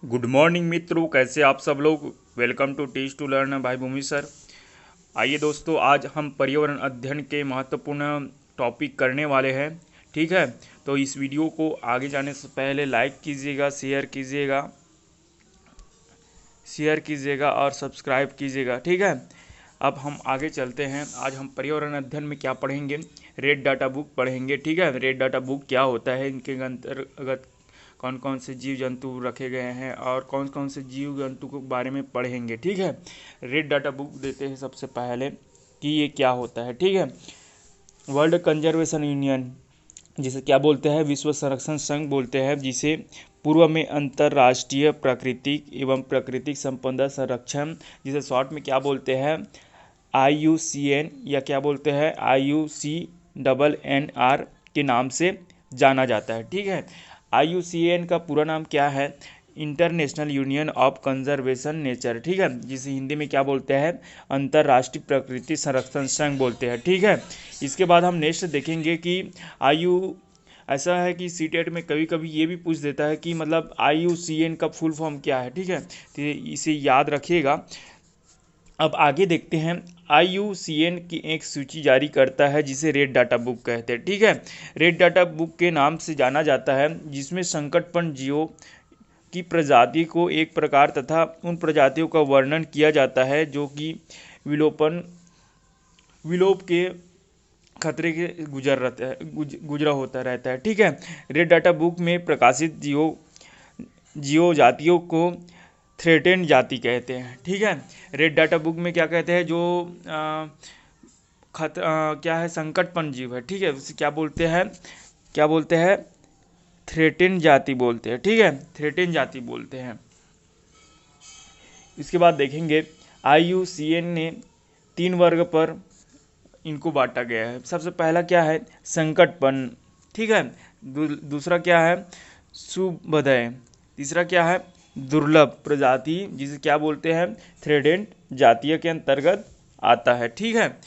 Good morning मित्रों, कैसे आप सब लोग। Welcome to teach to learn भाई भूमि सर। आइए दोस्तों, आज हम पर्यावरण अध्ययन के महत्वपूर्ण टॉपिक करने वाले हैं। ठीक है, तो इस वीडियो को आगे जाने से पहले लाइक कीजिएगा, शेयर कीजिएगा और सब्सक्राइब कीजिएगा। ठीक है, अब हम आगे चलते हैं। आज हम पर्यावरण अध्ययन में क्या पढ़ेंगे, रेड डाटा बुक पढ़ेंगे। ठीक है, रेड डाटा बुक क्या होता है, इनके अंतर्गत कौन कौन से जीव जंतु रखे गए हैं और कौन कौन से जीव जंतु के बारे में पढ़ेंगे। ठीक है, रेड डाटा बुक देते हैं सबसे पहले कि ये क्या होता है। ठीक है, वर्ल्ड कंजर्वेशन यूनियन, जिसे क्या बोलते हैं, विश्व संरक्षण संघ बोलते हैं, जिसे पूर्व में अंतर्राष्ट्रीय प्राकृतिक एवं प्राकृतिक संपदा संरक्षण, जिसे शॉर्ट में क्या बोलते हैं, IUCN, या क्या बोलते हैं IUCNNR के नाम से जाना जाता है। ठीक है, IUCN का पूरा नाम क्या है, international union of conservation nature. ठीक है, जिसे हिंदी में क्या बोलते हैं, अंतर्राष्ट्रीय प्रकृति संरक्षण संघ बोलते हैं। ठीक है, इसके बाद हम नेक्स्ट देखेंगे कि ऐसा है कि सीटेट में कभी कभी ये भी पूछ देता है कि मतलब IUCN का फुल फॉर्म क्या है। ठीक है, तो इसे याद रखिएगा। अब आगे देखते हैं, IUCN की एक सूची जारी करता है जिसे रेड डाटा बुक कहते हैं। ठीक है, रेड डाटा बुक के नाम से जाना जाता है, जिसमें संकटपन्न जीवों की प्रजाति को एक प्रकार तथा उन प्रजातियों का वर्णन किया जाता है जो कि विलोप के खतरे के गुजरा होता रहता है। ठीक है, रेड डाटा बुक में प्रकाशित जीव जातियों को थ्रेटेंड जाति कहते हैं। ठीक है, रेड डाटा बुक में क्या कहते हैं, जो क्या है, संकटपन्न जीव है। ठीक है, उसे क्या बोलते हैं, थ्रेटेंड जाति बोलते हैं। ठीक है, थ्रेटेंड जाति बोलते हैं। इसके बाद देखेंगे, IUCN ने 3 वर्ग पर इनको बांटा गया है। सबसे पहला क्या है, संकटपन्न। ठीक है, दूसरा क्या है, शुभोदय। तीसरा क्या है, दुर्लभ प्रजाति, जिसे क्या बोलते हैं, थ्रेटेंड जातीय के अंतर्गत आता है। ठीक है,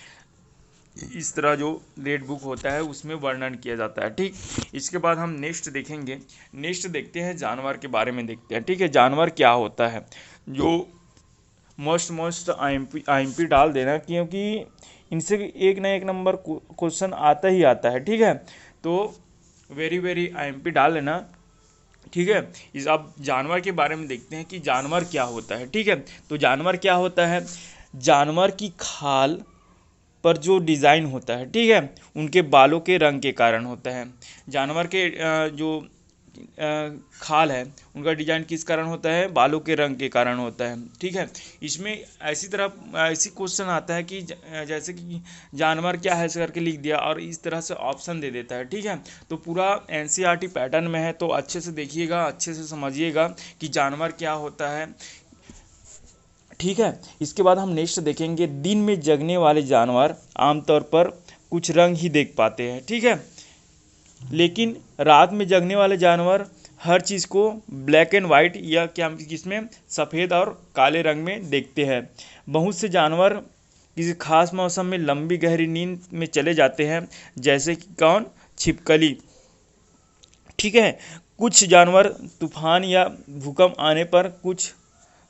इस तरह जो रेड बुक होता है उसमें वर्णन किया जाता है। ठीक, इसके बाद हम नेक्स्ट देखेंगे। नेक्स्ट देखते हैं, जानवर के बारे में देखते हैं। ठीक है, जानवर क्या होता है, जो मोस्ट IMP डाल देना, क्योंकि इनसे एक ना एक नंबर क्वेश्चन आता ही आता है। ठीक है, तो वेरी IMP डाल लेना। ठीक है, इस अब जानवर के बारे में देखते हैं कि जानवर क्या होता है। ठीक है, तो जानवर क्या होता है, जानवर की खाल पर जो डिज़ाइन होता है, ठीक है, उनके बालों के रंग के कारण होता है। जानवर के जो खाल है उनका डिजाइन किस कारण होता है, बालों के रंग के कारण होता है। ठीक है, इसमें ऐसी क्वेश्चन आता है कि जैसे कि जानवर क्या है करके लिख दिया और इस तरह से ऑप्शन दे देता है। ठीक है, तो पूरा NCERT पैटर्न में है, तो अच्छे से देखिएगा, अच्छे से समझिएगा कि जानवर क्या होता है। ठीक है, इसके बाद हम नेक्स्ट देखेंगे, दिन में जगने वाले जानवर आमतौर पर कुछ रंग ही देख पाते हैं। ठीक है, लेकिन रात में जगने वाले जानवर हर चीज़ को ब्लैक एंड वाइट या क्या जिसमें सफ़ेद और काले रंग में देखते हैं। बहुत से जानवर किसी खास मौसम में लंबी गहरी नींद में चले जाते हैं, जैसे कि कौन, छिपकली। ठीक है, कुछ जानवर तूफान या भूकंप आने पर कुछ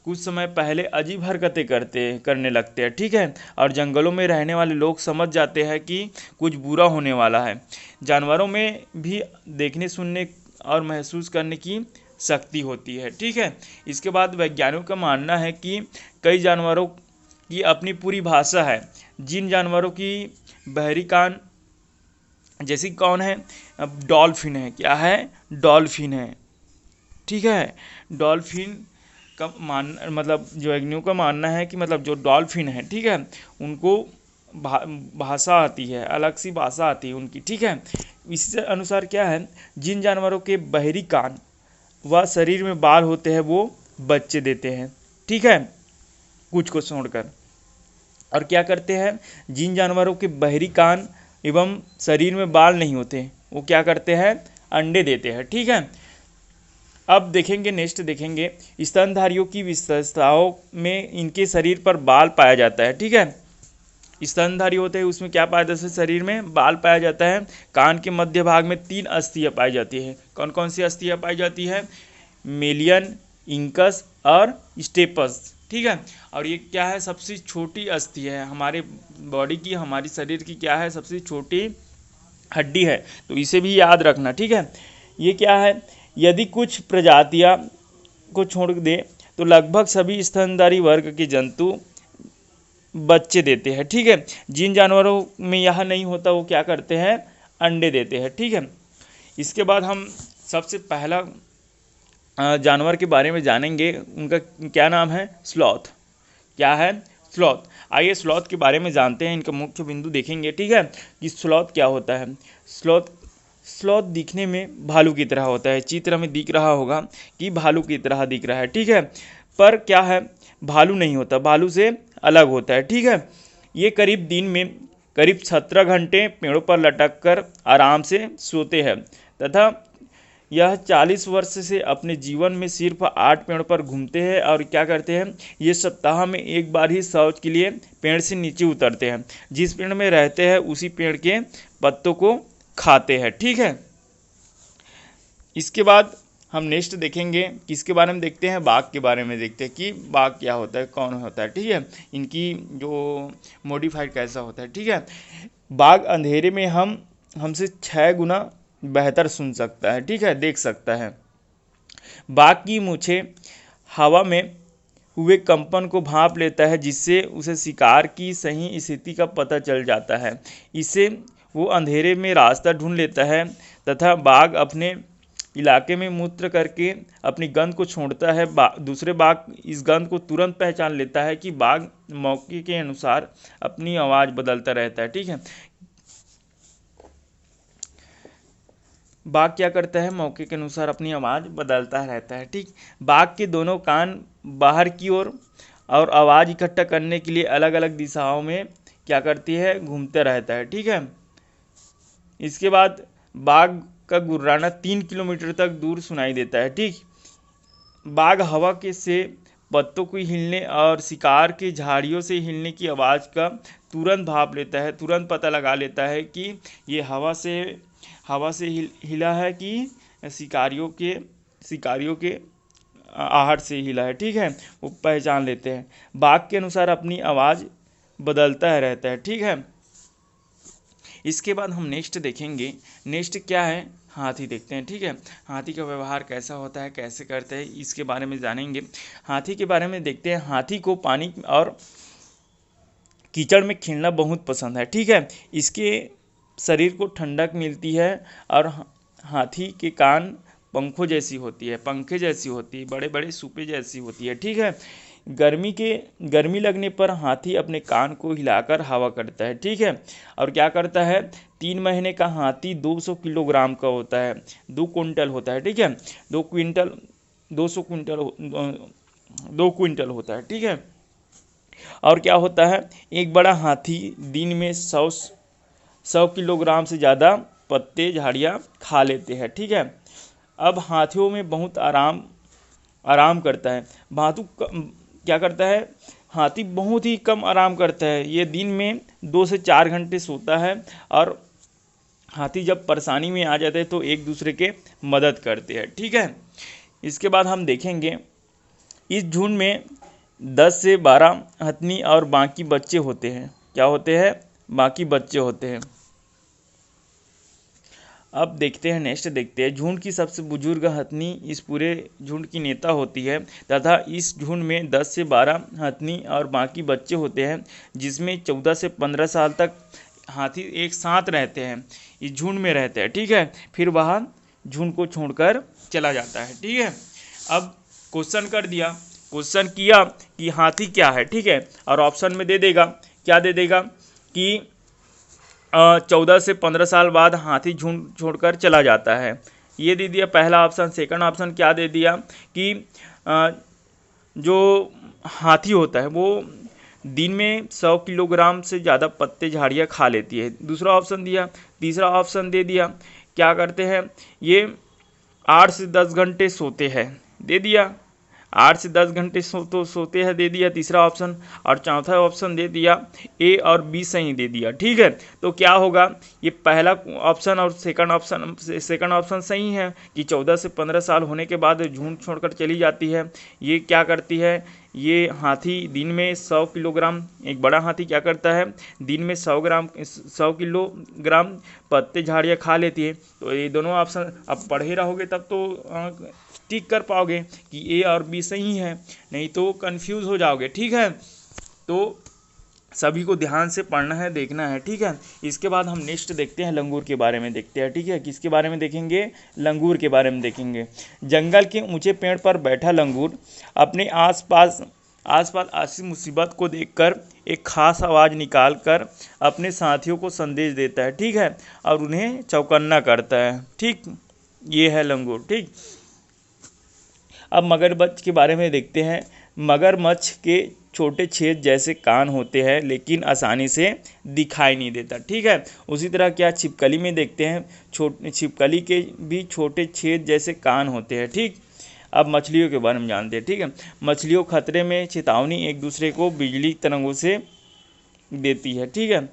समय पहले अजीब हरकतें करने लगते हैं। ठीक है, और जंगलों में रहने वाले लोग समझ जाते हैं कि कुछ बुरा होने वाला है। जानवरों में भी देखने, सुनने और महसूस करने की शक्ति होती है। ठीक है, इसके बाद वैज्ञानिकों का मानना है कि कई जानवरों की अपनी पूरी भाषा है। जिन जानवरों की बहरी कान, जैसे कौन है, अब डॉल्फिन है, क्या है, डॉल्फिन है। ठीक है, डॉल्फिन का मतलब जो वैज्ञानिकों का मानना है कि मतलब जो डॉल्फिन है, ठीक है, उनको भाषा आती है, अलग सी भाषा आती है उनकी। ठीक है, इसी अनुसार क्या है, जिन जानवरों के बहरी कान व शरीर में बाल होते हैं वो बच्चे देते हैं। ठीक है, कुछ को छोड़कर। और क्या करते हैं, जिन जानवरों के बहरी कान एवं शरीर में बाल नहीं होते वो क्या करते हैं, अंडे देते हैं। ठीक है, अब देखेंगे, नेक्स्ट देखेंगे, स्तनधारियों की विशेषताओं में इनके शरीर पर बाल पाया जाता है। ठीक है, स्तनधारी होते हैं उसमें क्या पाया जाता है, शरीर में बाल पाया जाता है। कान के मध्य भाग में 3 अस्थियां पाई जाती है। कौन कौन सी अस्थियां पाई जाती है, मेलियन, इंकस और स्टेपस। ठीक है, और ये क्या है, सबसे छोटी अस्थि है हमारे बॉडी की, हमारी शरीर की क्या है, सबसे छोटी हड्डी है, तो इसे भी याद रखना। ठीक है, ये क्या है, यदि कुछ प्रजातियां को छोड़ दे तो लगभग सभी स्तनधारी वर्ग के जंतु बच्चे देते हैं। ठीक है, जिन जानवरों में यह नहीं होता वो क्या करते हैं, अंडे देते हैं। ठीक है, इसके बाद हम सबसे पहला जानवर के बारे में जानेंगे, उनका क्या नाम है, स्लॉथ। क्या है, स्लॉथ। आइए स्लॉथ के बारे में जानते हैं, इनका मुख्य बिंदु देखेंगे। ठीक है, कि स्लॉथ क्या होता है। स्लॉथ स्लॉथ दिखने में भालू की तरह होता है, चित्र में दिख रहा होगा कि भालू की तरह दिख रहा है। ठीक है, पर क्या है, भालू नहीं होता, भालू से अलग होता है। ठीक है, ये करीब दिन में करीब 17 घंटे पेड़ों पर लटक कर आराम से सोते हैं तथा यह 40 वर्ष से अपने जीवन में सिर्फ 8 पेड़ पर घूमते हैं। और क्या करते हैं, ये सप्ताह में एक बार ही शौच के लिए पेड़ से नीचे उतरते हैं, जिस पेड़ में रहते हैं उसी पेड़ के पत्तों को खाते हैं। ठीक है, इसके बाद हम नेक्स्ट देखेंगे, किसके बारे में देखते हैं, बाघ के बारे में देखते हैं कि बाघ क्या होता है, कौन होता है। ठीक है, इनकी जो मॉडिफाइड कैसा होता है। ठीक है, बाघ अंधेरे में हमसे 6 गुना बेहतर सुन सकता है। ठीक है, देख सकता है। बाघ की मूंछें हवा में हुए कंपन को भांप लेता है, जिससे उसे शिकार की सही स्थिति का पता चल जाता है। इससे वो अंधेरे में रास्ता ढूंढ लेता है तथा बाघ अपने इलाके में मूत्र करके अपनी गंध को छोड़ता है। दूसरे बाघ इस गंध को तुरंत पहचान लेता है कि बाघ मौके के अनुसार अपनी आवाज़ बदलता रहता है। ठीक है, बाघ क्या करता है, मौके के अनुसार अपनी आवाज़ बदलता रहता है। ठीक, बाघ के दोनों कान बाहर की ओर और आवाज़ इकट्ठा करने के लिए अलग अलग दिशाओं में क्या करती है, घूमते रहता है। ठीक है, इसके बाद बाघ का गुर्राना 3 किलोमीटर तक दूर सुनाई देता है। ठीक, बाघ हवा के से पत्तों को हिलने और शिकार के झाड़ियों से हिलने की आवाज़ का तुरंत भाप लेता है, तुरंत पता लगा लेता है कि ये हवा से हिला है कि शिकारियों के आहट से हिला है। ठीक है, वो पहचान लेते हैं। बाघ के अनुसार अपनी आवाज़ बदलता रहता है। ठीक है, इसके बाद हम नेक्स्ट देखेंगे, नेक्स्ट क्या है, हाथी देखते हैं। ठीक है, हाथी का व्यवहार कैसा होता है, कैसे करते हैं, इसके बारे में जानेंगे। हाथी के बारे में देखते हैं। हाथी को पानी और कीचड़ में खेलना बहुत पसंद है। ठीक है, इसके शरीर को ठंडक मिलती है और हाथी के कान पंखे जैसी होती है, बड़े बड़े सूपे जैसी होती है। ठीक है, गर्मी लगने पर हाथी अपने कान को हिलाकर हवा करता है। ठीक है, और क्या करता है, 3 महीने का हाथी 200 किलोग्राम का होता है, 2 क्विंटल होता है। ठीक है, 2 क्विंटल होता है। ठीक है, और क्या होता है, एक बड़ा हाथी दिन में 100 किलोग्राम से ज़्यादा पत्ते झाड़ियाँ खा लेते हैं। ठीक है, अब हाथियों में बहुत आराम करता है। क्या करता है, हाथी बहुत ही कम आराम करता है, ये दिन में 2 से 4 घंटे सोता है। और हाथी जब परेशानी में आ जाते हैं तो एक दूसरे के मदद करते हैं। ठीक है, इसके बाद हम देखेंगे, इस झुंड में 10 से 12 हथनी और बाकी बच्चे होते हैं। क्या होते हैं, बाकी बच्चे होते हैं। अब देखते हैं, नेक्स्ट देखते हैं, झुंड की सबसे बुजुर्ग हथनी इस पूरे झुंड की नेता होती है तथा इस झुंड में 10 से 12 हथनी और बाकी बच्चे होते हैं, जिसमें 14 से 15 साल तक हाथी एक साथ रहते हैं, इस झुंड में रहते हैं। ठीक है, फिर वह झुंड को छोड़कर चला जाता है। ठीक है, अब क्वेश्चन किया कि हाथी क्या है। ठीक है, और ऑप्शन में दे देगा, क्या दे देगा कि 14 से 15 साल बाद हाथी झुंड छोड़कर चला जाता है, ये दे दिया पहला ऑप्शन। सेकंड ऑप्शन क्या दे दिया कि जो हाथी होता है वो दिन में 100 किलोग्राम से ज़्यादा पत्ते झाड़ियाँ खा लेती है, दूसरा ऑप्शन दिया। तीसरा ऑप्शन दे दिया, क्या करते हैं, ये 8 से 10 घंटे सोते हैं, दे दिया। 8 से 10 घंटे सोते हैं दे दिया तीसरा ऑप्शन, और चौथा ऑप्शन दे दिया ए और बी सही दे दिया। ठीक है, तो क्या होगा, ये पहला ऑप्शन और सेकंड ऑप्शन सही है कि 14 से 15 साल होने के बाद झुंड छोड़कर चली जाती है। ये क्या करती है, ये हाथी दिन में 100 किलोग्राम, एक बड़ा हाथी क्या करता है दिन में 100 किलोग्राम पत्ते झाड़ियाँ खा लेती है। तो ये दोनों ऑप्शन अब पढ़े रहोगे तब तो टिक कर पाओगे कि ए और बी सही है, नहीं तो कंफ्यूज हो जाओगे। ठीक है, तो सभी को ध्यान से पढ़ना है, देखना है। ठीक है, इसके बाद हम नेक्स्ट देखते हैं, लंगूर के बारे में देखते हैं। ठीक है, किसके बारे में देखेंगे, लंगूर के बारे में देखेंगे। जंगल के ऊंचे पेड़ पर बैठा लंगूर अपने आसपास आसी मुसीबत को देखकर एक खास आवाज़ निकालकर अपने साथियों को संदेश देता है। ठीक है, और उन्हें चौकन्ना करता है। ठीक, ये है लंगूर। ठीक, अब मगरमच्छ के बारे में देखते हैं। मगरमच्छ के छोटे छेद जैसे कान होते हैं लेकिन आसानी से दिखाई नहीं देता। ठीक है, उसी तरह क्या छिपकली में देखते हैं, छिपकली के भी छोटे छेद जैसे कान होते हैं। ठीक, अब मछलियों के बारे में जानते हैं। ठीक है, मछलियों खतरे में चेतावनी एक दूसरे को बिजली तरंगों से देती है। ठीक है,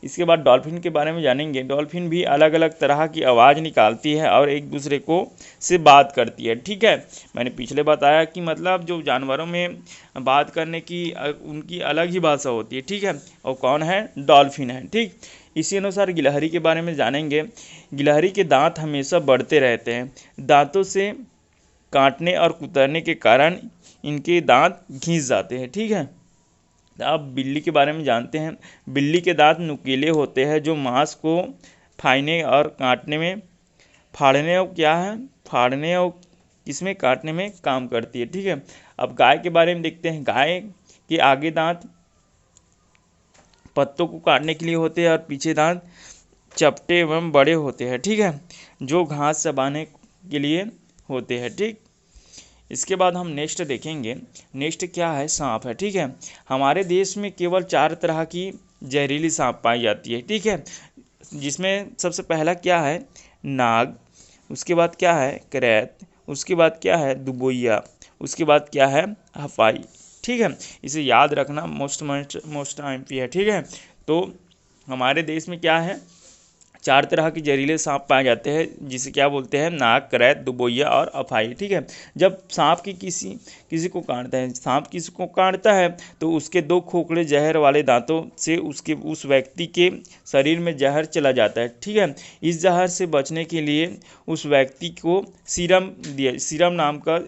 इसके बाद डॉल्फिन के बारे में जानेंगे। डॉल्फिन भी अलग अलग तरह की आवाज़ निकालती है और एक दूसरे को से बात करती है। ठीक है, मैंने पिछले बताया कि मतलब जो जानवरों में बात करने की उनकी अलग ही भाषा होती है। ठीक है, और कौन है, डॉल्फिन है। ठीक, इसी अनुसार गिलहरी के बारे में जानेंगे। गिलहरी के दांत हमेशा बढ़ते रहते हैं। दांतों से काटने और कुतरने के कारण इनके दांत घिस जाते हैं। ठीक है, अब बिल्ली के बारे में जानते हैं। बिल्ली के दांत नुकीले होते हैं जो मांस को फाड़ने और काटने में फाड़ने और क्या है फाड़ने और इसमें काटने में काम करती है। ठीक है, अब गाय के बारे में देखते हैं। गाय के आगे दांत पत्तों को काटने के लिए होते हैं और पीछे दांत चपटे एवं बड़े होते हैं। ठीक है, जो घास चबाने के लिए होते हैं। ठीक, इसके बाद हम नेक्स्ट देखेंगे। नेक्स्ट क्या है, सांप है। ठीक है, हमारे देश में केवल 4 तरह की जहरीली सांप पाई जाती है। ठीक है, जिसमें सबसे पहला क्या है, नाग, उसके बाद क्या है, करैत, उसके बाद क्या है, दुबोइया, उसके बाद क्या है, हफाई। ठीक है, इसे याद रखना, मोस्ट एमपी है। ठीक है, तो हमारे देश में क्या है, 4 तरह के जहरीले सांप पाए जाते हैं, जिसे क्या बोलते हैं, नाग, करैत, दुबोइया और अफाई। ठीक है, जब सांप की किसी को काटता है, सांप किसी को काटता है तो उसके 2 खोखले जहर वाले दांतों से उस व्यक्ति के शरीर में जहर चला जाता है। ठीक है, इस जहर से बचने के लिए उस व्यक्ति को सीरम नाम का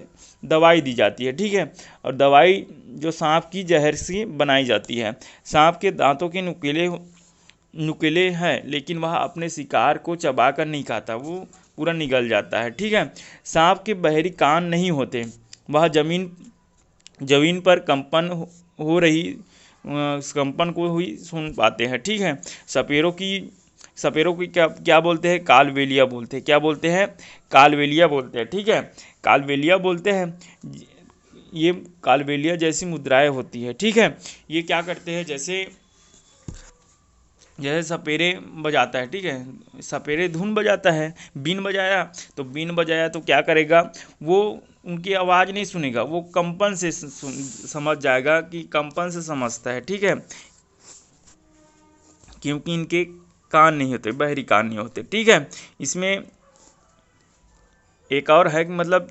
दवाई दी जाती है। ठीक है, और दवाई जो सांप की जहर से बनाई जाती है। सांप के दांतों के नुकीले हैं लेकिन वह अपने शिकार को चबा कर नहीं खाता, वो पूरा निगल जाता है। ठीक है, सांप के बहरी कान नहीं होते, वह जमीन पर हो रही कंपन को ही सुन पाते हैं। ठीक है, सपेरों की क्या बोलते हैं, कालबेलिया बोलते हैं। क्या बोलते हैं, कालबेलिया बोलते हैं। ठीक है, कालबेलिया बोलते हैं। ये कालबेलिया जैसी मुद्राएं होती है। ठीक है, ये क्या करते हैं, जैसे सपेरे बजाता है। ठीक है, सपेरे धुन बजाता है, बीन बजाया तो क्या करेगा, वो उनकी आवाज़ नहीं सुनेगा, वो कंपन से समझ जाएगा कि कंपन से समझता है। ठीक है, क्योंकि इनके कान नहीं होते, बहरी कान नहीं होते। ठीक है, इसमें एक और है कि मतलब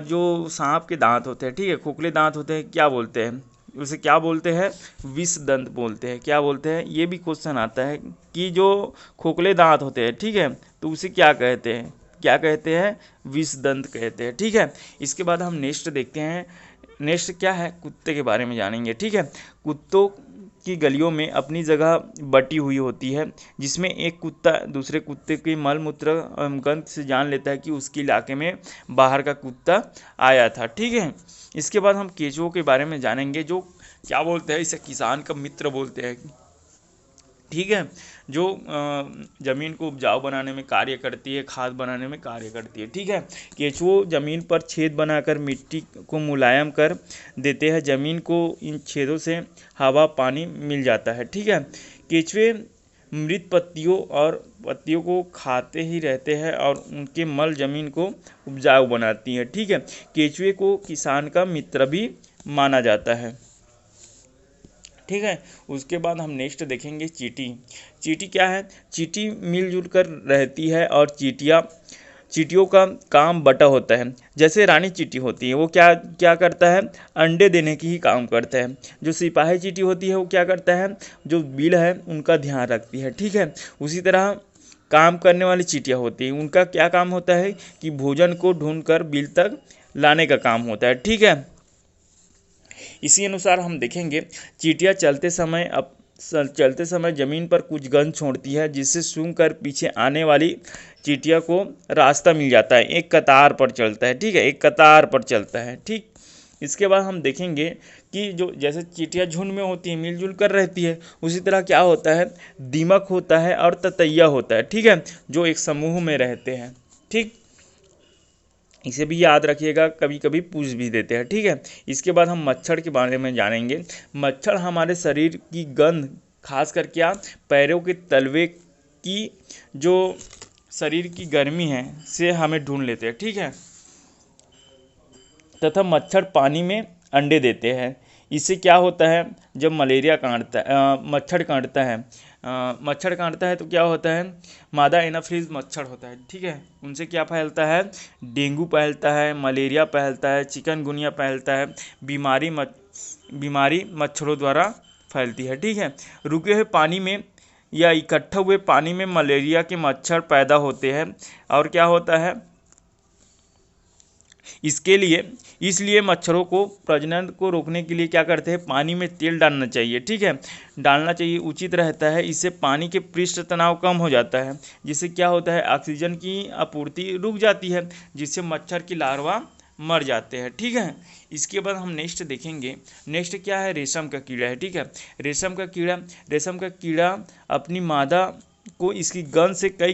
जो सांप के दांत होते हैं, ठीक है, खोखले दांत होते हैं, क्या बोलते हैं उसे, क्या बोलते हैं, विष दंत बोलते हैं। क्या बोलते हैं, ये भी क्वेश्चन आता है कि जो खोखले दांत होते हैं, ठीक है, तो उसे क्या कहते हैं, विष दंत कहते हैं। ठीक है, इसके बाद हम नेक्स्ट देखते हैं। नेक्स्ट क्या है, कुत्ते के बारे में जानेंगे। ठीक है, कुत्तों की गलियों में अपनी जगह बटी हुई होती है, जिसमें एक कुत्ता दूसरे कुत्ते के मल मूत्र गंध से जान लेता है कि उसके इलाके में बाहर का कुत्ता आया था। ठीक है, इसके बाद हम केंचुओं के बारे में जानेंगे, जो क्या बोलते हैं, इसे किसान का मित्र बोलते हैं। ठीक है, जो ज़मीन को उपजाऊ बनाने में कार्य करती है, खाद बनाने में कार्य करती है। ठीक है, केंचुए ज़मीन पर छेद बनाकर मिट्टी को मुलायम कर देते हैं, ज़मीन को इन छेदों से हवा पानी मिल जाता है। ठीक है, केंचुए मृत पत्तियों को खाते ही रहते हैं और उनके मल जमीन को उपजाऊ बनाती है। ठीक है, केंचुए को किसान का मित्र भी माना जाता है। ठीक है, उसके बाद हम नेक्स्ट देखेंगे चींटी। चींटी क्या है? चींटी मिलजुल कर रहती है और चींटियों का काम बटा होता है। जैसे रानी चींटी होती है वो क्या क्या करता है? अंडे देने की ही काम करता है। जो सिपाही चींटी होती है वो क्या करता है? जो बिल है उनका ध्यान रखती है। ठीक है, उसी तरह काम करने वाली चींटियाँ होती हैं, उनका क्या काम होता है कि भोजन को ढूंढकर बिल तक लाने का काम होता है। ठीक है, इसी अनुसार हम देखेंगे चींटियाँ चलते समय जमीन पर कुछ गंध छोड़ती है, जिससे सूंघ कर पीछे आने वाली चींटियों को रास्ता मिल जाता है। एक कतार पर चलता है। ठीक है, एक कतार पर चलता है। ठीक, इसके बाद हम देखेंगे कि जो जैसे चींटियाँ झुंड में होती है, मिलजुल कर रहती है, उसी तरह क्या होता है? दीमक होता है और ततैया होता है। ठीक है, जो एक समूह में रहते हैं। ठीक, इसे भी याद रखिएगा, कभी कभी पूछ भी देते हैं। ठीक है, इसके बाद हम मच्छर के बारे में जानेंगे। मच्छर हमारे शरीर की गंध, खास कर क्या, पैरों के तलवे की जो शरीर की गर्मी है से हमें ढूंढ लेते हैं। ठीक है, तथा मच्छर पानी में अंडे देते हैं। इससे क्या होता है? जब मच्छर काटता है तो क्या होता है? मादा एनाफिलीज मच्छर होता है। ठीक है, उनसे क्या फैलता है? डेंगू फैलता है, मलेरिया फैलता है, चिकनगुनिया फैलता है। बीमारी मच्छरों द्वारा फैलती है। ठीक है, रुके हुए पानी में या इकट्ठा हुए पानी में मलेरिया के मच्छर पैदा होते हैं। और क्या होता है? इसलिए मच्छरों को प्रजनन को रोकने के लिए क्या करते हैं? पानी में तेल डालना चाहिए। ठीक है, डालना चाहिए, उचित रहता है। इससे पानी के पृष्ठ तनाव कम हो जाता है, जिससे क्या होता है? ऑक्सीजन की आपूर्ति रुक जाती है, जिससे मच्छर की लार्वा मर जाते हैं। ठीक है, इसके बाद हम नेक्स्ट देखेंगे। नेक्स्ट क्या है? रेशम का कीड़ा है। ठीक है, रेशम का कीड़ा अपनी मादा को इसकी गंध से कई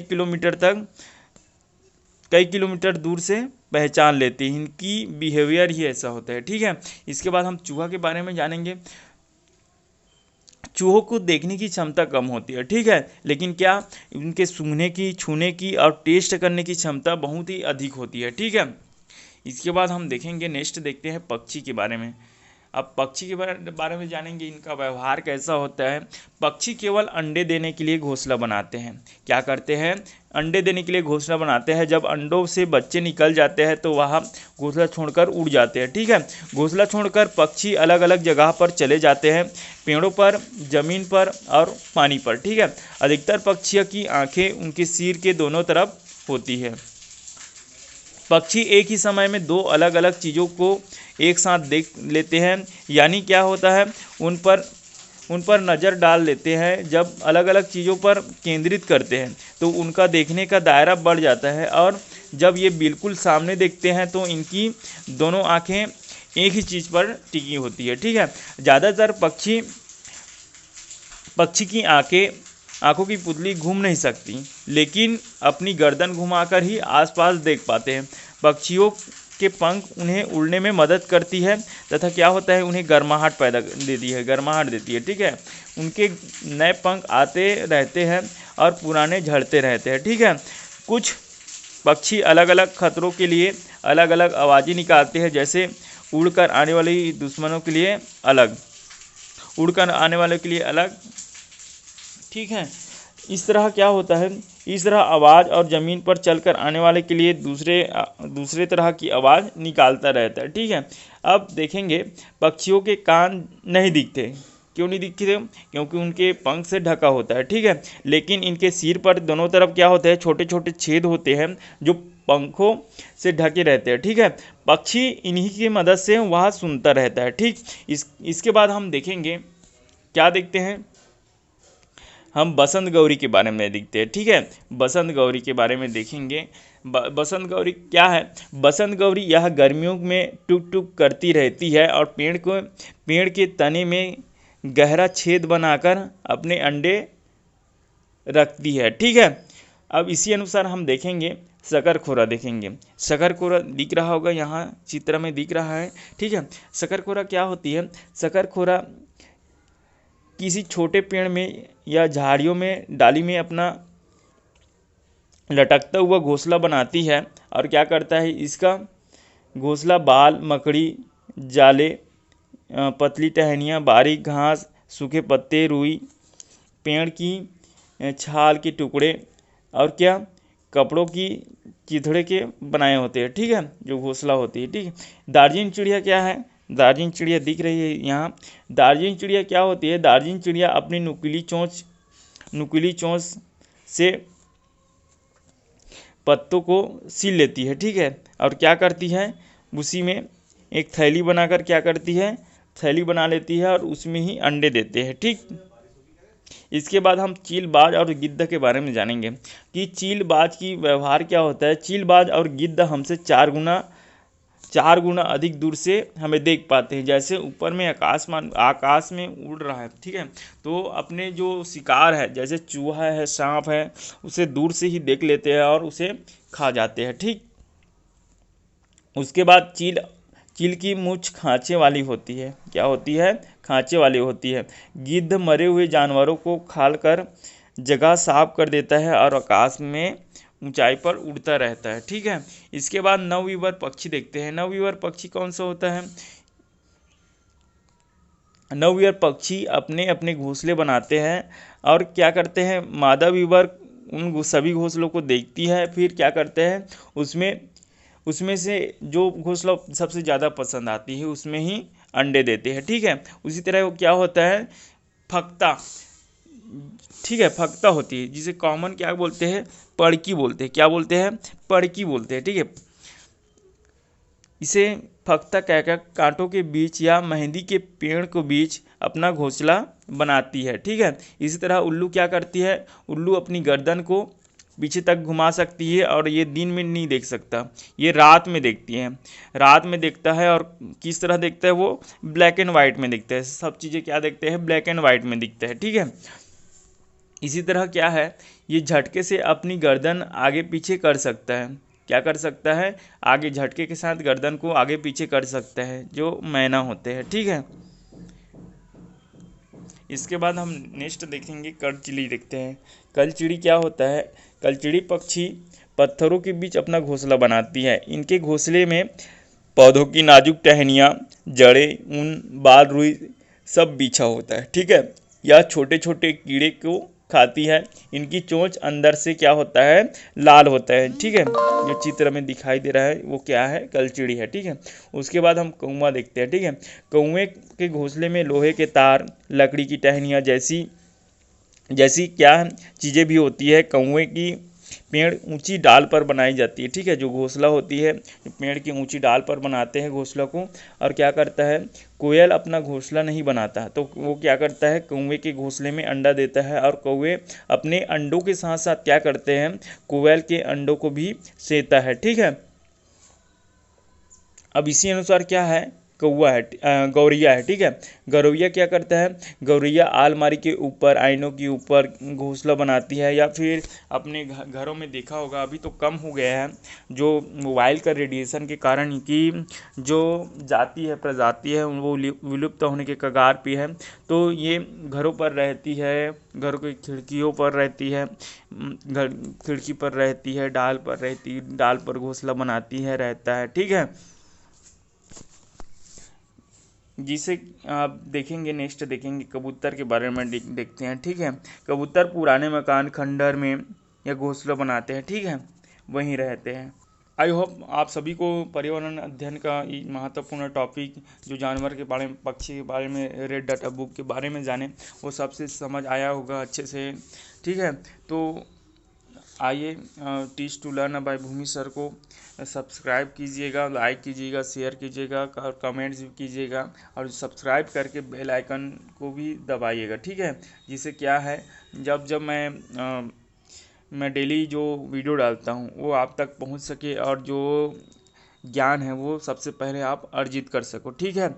किलोमीटर दूर से पहचान लेते हैं। इनकी बिहेवियर ही ऐसा होता है। ठीक है, इसके बाद हम चूहा के बारे में जानेंगे। चूहों को देखने की क्षमता कम होती है। ठीक है, लेकिन क्या, उनके सूंघने की, छूने की और टेस्ट करने की क्षमता बहुत ही अधिक होती है। ठीक है, इसके बाद हम देखेंगे, नेक्स्ट देखते हैं पक्षी के बारे में। अब पक्षी के बारे में जानेंगे, इनका व्यवहार कैसा होता है। पक्षी केवल अंडे देने के लिए घोंसला बनाते हैं। क्या करते हैं? अंडे देने के लिए घोंसला बनाते हैं। जब अंडों से बच्चे निकल जाते हैं तो वह घोंसला छोड़कर उड़ जाते हैं। ठीक है, घोंसला छोड़कर पक्षी अलग अलग जगह पर चले जाते हैं, पेड़ों पर, जमीन पर और पानी पर। ठीक है, अधिकतर पक्षियों की आंखें उनके सिर के दोनों तरफ होती है। पक्षी एक ही समय में दो अलग अलग चीज़ों को एक साथ देख लेते हैं, यानी क्या होता है? उन पर नज़र डाल लेते हैं। जब अलग अलग चीज़ों पर केंद्रित करते हैं तो उनका देखने का दायरा बढ़ जाता है, और जब ये बिल्कुल सामने देखते हैं तो इनकी दोनों आँखें एक ही चीज़ पर टिकी होती है। ठीक है, ज़्यादातर पक्षी की आंखों की पुतली घूम नहीं सकती, लेकिन अपनी गर्दन घुमाकर ही आसपास देख पाते हैं। पक्षियों के पंख उन्हें उड़ने में मदद करती है तथा क्या होता है? उन्हें गर्माहट देती है। ठीक है, उनके नए पंख आते रहते हैं और पुराने झड़ते रहते हैं। ठीक है, कुछ पक्षी अलग अलग खतरों के लिए अलग अलग आवाज़ें निकालते हैं, जैसे उड़कर आने वाले दुश्मनों के लिए अलग, उड़कर आने वालों के लिए अलग। ठीक है, इस तरह क्या होता है? इस तरह आवाज़ और ज़मीन पर चलकर आने वाले के लिए दूसरे तरह की आवाज़ निकालता रहता है। ठीक है, अब देखेंगे पक्षियों के कान नहीं दिखते। क्यों नहीं दिखते? क्योंकि उनके पंख से ढका होता है। ठीक है, लेकिन इनके सिर पर दोनों तरफ क्या होते हैं? छोटे छोटे छेद होते हैं जो पंखों से ढके रहते हैं। ठीक है, पक्षी इन्हीं की मदद से वह सुनता रहता है। ठीक, इसके बाद हम देखेंगे, क्या देखते हैं? हम बसंत गौरी के बारे में देखते हैं। ठीक है, बसंत गौरी के बारे में देखेंगे। बसंत गौरी क्या है? बसंत गौरी यह गर्मियों में टुक टुक करती रहती है और पेड़ के तने में गहरा छेद बनाकर अपने अंडे रखती है। ठीक है, अब इसी अनुसार हम देखेंगे, शकरखोरा देखेंगे। शकरखोरा दिख रहा होगा, यहाँ चित्र में दिख रहा है। ठीक है, शकरखोरा क्या होती है? शकरखोरा किसी छोटे पेड़ में या झाड़ियों में डाली में अपना लटकता हुआ घोंसला बनाती है। और क्या करता है, इसका घोंसला बाल, मकड़ी, जाले, पतली टहनियाँ, बारीक घास, सूखे पत्ते, रुई, पेड़ की छाल के टुकड़े और क्या कपड़ों की चिथड़े के बनाए होते हैं। ठीक है, जो घोंसला होती है। ठीक है, दार्जिलिंग चिड़िया क्या है, दार्जिलिंग चिड़िया दिख रही है यहाँ। दार्जिलिंग चिड़िया क्या होती है, दार्जिलिंग चिड़िया अपनी नुकीली चोंच से पत्तों को सील लेती है। ठीक है, और क्या करती है, उसी में एक थैली बनाकर क्या करती है, थैली बना लेती है और उसमें ही अंडे देते हैं। ठीक, इसके बाद हम चीलबाज और गिद्ध के बारे में जानेंगे कि चीलबाज की व्यवहार क्या होता है। चीलबाज और गिद्ध हमसे 4 गुना अधिक दूर से हमें देख पाते हैं। जैसे ऊपर में आकाश में उड़ रहा है, ठीक है, तो अपने जो शिकार है, जैसे चूहा है, सांप है, उसे दूर से ही देख लेते हैं और उसे खा जाते हैं। ठीक, उसके बाद चील की मूंछ खांचे वाली होती है। क्या होती है, खांचे वाली होती है। गिद्ध मरे हुए जानवरों को खालकर जगह साफ कर देता है और आकाश में ऊंचाई पर उड़ता रहता है। ठीक है, इसके बाद नवविवर पक्षी देखते हैं। नवविवर पक्षी कौन सा होता है, नवविवर पक्षी अपने अपने घोंसले बनाते हैं और क्या करते हैं, मादा विवर उन सभी घोंसलों को देखती है, फिर क्या करते हैं, उसमें से जो घोंसला सबसे ज़्यादा पसंद आती है उसमें ही अंडे देते हैं। ठीक है, उसी तरह वो क्या होता है, फक्ता, ठीक है, फक्ता होती है, जिसे कॉमन क्या बोलते हैं, पड़की बोलते हैं। क्या बोलते हैं, पड़की बोलते हैं। ठीक है, इसे फक्ता कहकर कांटों के बीच या मेहंदी के पेड़ के बीच अपना घोंसला बनाती है। ठीक है, इसी तरह उल्लू क्या करती है, उल्लू अपनी गर्दन को पीछे तक घुमा सकती है और ये दिन में नहीं देख सकता, ये रात में देखती है, रात में देखता है। और किस तरह देखता है, वो ब्लैक एंड वाइट में देखता है, सब चीज़ें क्या देखते हैं, ब्लैक एंड वाइट में दिखता है। ठीक है, इसी तरह क्या है, ये झटके से अपनी गर्दन आगे पीछे कर सकता है। क्या कर सकता है, आगे झटके के साथ गर्दन को आगे पीछे कर सकता है, जो मैना होते हैं। ठीक है, इसके बाद हम नेक्स्ट देखेंगे, करचिली देखते हैं। कलचिड़ी क्या होता है, कलचिड़ी पक्षी पत्थरों के बीच अपना घोंसला बनाती है। इनके घोंसले में पौधों की नाजुक टहनियाँ, जड़ें, ऊन, बाल, रुई सब बिछा होता है। ठीक है, यह छोटे छोटे कीड़े को खाती है। इनकी चोंच अंदर से क्या होता है, लाल होता है। ठीक है, जो चित्र में दिखाई दे रहा है वो क्या है, कलचिड़ी है। ठीक है, उसके बाद हम कौवा देखते हैं। ठीक है, कौवे के घोंसले में लोहे के तार, लकड़ी की टहनियाँ जैसी क्या चीज़ें भी होती है। कौवे की पेड़ ऊंची डाल पर बनाई जाती है। ठीक है, जो घोंसला होती है, पेड़ की ऊंची डाल पर बनाते हैं घोंसला को। और क्या करता है, कोयल अपना घोंसला नहीं बनाता, तो वो क्या करता है, कौवे के घोंसले में अंडा देता है। और कौवे अपने अंडों के साथ साथ क्या करते हैं, कोयल के अंडों को भी सेता है। ठीक है, अब इसी अनुसार क्या है, कौवा है, गौरैया है। ठीक है, गौरैया क्या करता है, गौरैया आलमारी के ऊपर, आईनों के ऊपर घोंसला बनाती है। या फिर अपने घरों में देखा होगा, अभी तो कम हो गया है, जो मोबाइल का रेडिएशन के कारण की जो प्रजाति है वो विलुप्त होने के कगार पे है। तो ये घरों पर रहती है, घरों की खिड़कियों पर रहती है, घर खिड़की पर रहती है, डाल पर घोंसला बनाती है, रहता है। ठीक है, जिसे आप देखेंगे, नेक्स्ट देखेंगे, कबूतर के बारे में देखते हैं। ठीक है, कबूतर पुराने मकान, खंडहर में या घोंसला बनाते हैं। ठीक है, वहीं रहते हैं। आई होप आप सभी को पर्यावरण अध्ययन का ये महत्वपूर्ण टॉपिक, जो जानवर के बारे में, पक्षी के बारे में, रेड डाटा बुक के बारे में जाने, वो सबसे समझ आया होगा अच्छे से। ठीक है, तो आइए, teach to learn by Bhumi sir को सब्सक्राइब कीजिएगा, लाइक कीजिएगा, शेयर कीजिएगा और कमेंट्स भी कीजिएगा, और सब्सक्राइब करके बेल आइकन को भी दबाइएगा। ठीक है, जिससे क्या है, जब मैं डेली जो वीडियो डालता हूँ वो आप तक पहुँच सके और जो ज्ञान है वो सबसे पहले आप अर्जित कर सको। ठीक है,